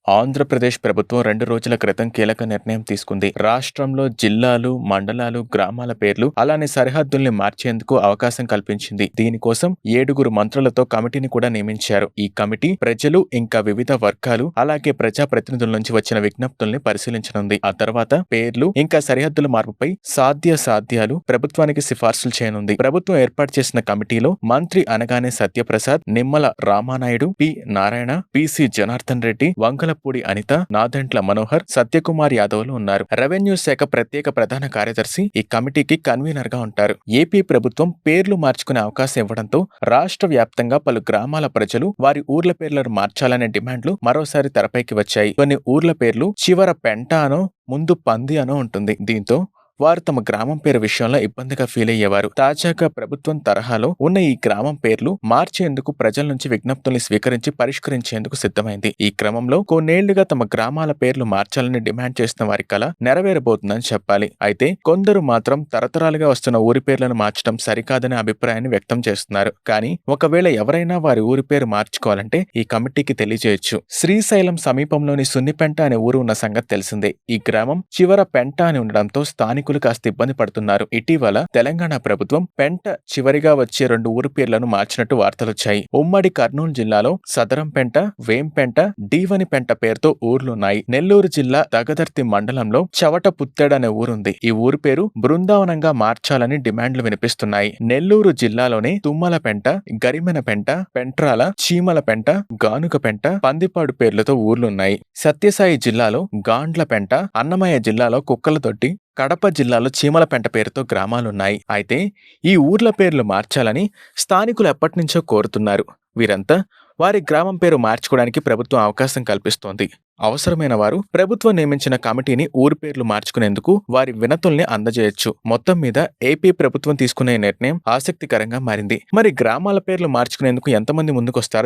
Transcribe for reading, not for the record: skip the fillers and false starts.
ఆంధ్రప్రదేశ్ ప్రభుత్వం 2 రోజుల క్రితం కీలక నిర్ణయం తీసుకుంది. రాష్ట్రంలో జిల్లాలు, మండలాలు, గ్రామాల పేర్లు అలానే సరిహద్దుల్ని మార్చేందుకు అవకాశం కల్పించింది. దీనికోసం 7 మంత్రులతో కమిటీని కూడా నియమించారు. ఈ కమిటీ ప్రజలు ఇంకా వివిధ వర్గాలు అలాగే ప్రజా ప్రతినిధుల నుంచి వచ్చిన విజ్ఞప్తుల్ని పరిశీలించనుంది. ఆ తర్వాత పేర్లు ఇంకా సరిహద్దుల మార్పుపై సాధ్యాలు ప్రభుత్వానికి సిఫార్సులు చేయనుంది. ప్రభుత్వం ఏర్పాటు చేసిన కమిటీలో మంత్రి అనగానే సత్యప్రసాద్, నిమ్మల రామానాయుడు, పి నారాయణ, పిసి జనార్దన్ రెడ్డి, వంగలపూడి అనిత, నాదెండ్ల మనోహర్, సత్యకుమార్ యాదవ్లు ఉన్నారు. రెవెన్యూ శాఖ ప్రత్యేక ప్రధాన కార్యదర్శి ఈ కమిటీకి కన్వీనర్ గా ఉంటారు. ఏపీ ప్రభుత్వం పేర్లు మార్చుకునే అవకాశం ఇవ్వడంతో రాష్ట్ర వ్యాప్తంగా పలు గ్రామాల ప్రజలు వారి ఊర్ల పేర్లను మార్చాలనే డిమాండ్లు మరోసారి తెరపైకి వచ్చాయి. కొన్ని ఊర్ల పేర్లు చివర పెంట అనో ముందు పంది అనో ఉంటుంది. దీంతో వారు తమ గ్రామం పేరు విషయంలో ఇబ్బందిగా ఫీల్ అయ్యేవారు. తాజాగా ప్రభుత్వం తరహాలో ఉన్న ఈ గ్రామం పేర్లు మార్చేందుకు ప్రజల నుంచి విజ్ఞప్తుల్ని స్వీకరించి పరిష్కరించేందుకు సిద్ధమైంది. ఈ క్రమంలో కొన్నేళ్లుగా తమ గ్రామాల పేర్లు మార్చాలని డిమాండ్ చేస్తున్న వారి కల నెరవేరబోతుందని చెప్పాలి. అయితే కొందరు మాత్రం తరతరాలుగా వస్తున్న ఊరి పేర్లను మార్చడం సరికాదనే అభిప్రాయాన్ని వ్యక్తం చేస్తున్నారు. కానీ ఒకవేళ ఎవరైనా వారి ఊరి పేరు మార్చుకోవాలంటే ఈ కమిటీకి తెలియజేయొచ్చు. శ్రీశైలం సమీపంలోని సున్నిపెంట అనే ఊరు ఉన్న సంగతి తెలిసిందే. ఈ గ్రామం చివర పెంట అని ఉండడంతో స్థానికులు కాస్త ఇబ్బంది పడుతున్నారు. ఇటీవల తెలంగాణ ప్రభుత్వం పెంట చివరిగా వచ్చే 2 ఊరి పేర్లను మార్చినట్టు వార్తలొచ్చాయి. ఉమ్మడి కర్నూలు జిల్లాలో సదరంపెంట, వేంపెంట, డీవనిపెంట పేరుతో ఊర్లున్నాయి. నెల్లూరు జిల్లా దగదర్తి మండలంలో చవట పుత్తెడ్ అనే ఊరుంది. ఈ ఊరి పేరు బృందావనంగా మార్చాలని డిమాండ్లు వినిపిస్తున్నాయి. నెల్లూరు జిల్లాలోనే తుమ్మలపెంట, గరిమెనపెంట, పెంట్రాల, చీమలపెంట, గానుగపెంట, పందిపాడు పేర్లతో ఊర్లున్నాయి. సత్యసాయి జిల్లాలో గాండ్లపెంట, అన్నమయ్య జిల్లాలో కుక్కలతొట్టి, కడప జిల్లాలో చీమలపెంట పేరుతో గ్రామాలున్నాయి. అయితే ఈ ఊర్ల పేర్లు మార్చాలని స్థానికులు ఎప్పటినుంచో కోరుతున్నారు. వీరంతా వారి గ్రామం పేరు మార్చుకోవడానికి ప్రభుత్వం అవకాశం కల్పిస్తోంది. అవసరమైన వారు ప్రభుత్వం నియమించిన కమిటీని ఊరి పేర్లు మార్చుకునేందుకు వారి వినతుల్ని అందజేయొచ్చు. మొత్తం మీద ఏపీ ప్రభుత్వం తీసుకునే నిర్ణయం ఆసక్తికరంగా మారింది. మరి గ్రామాల పేర్లు మార్చుకునేందుకు ఎంతమంది ముందుకొస్తారో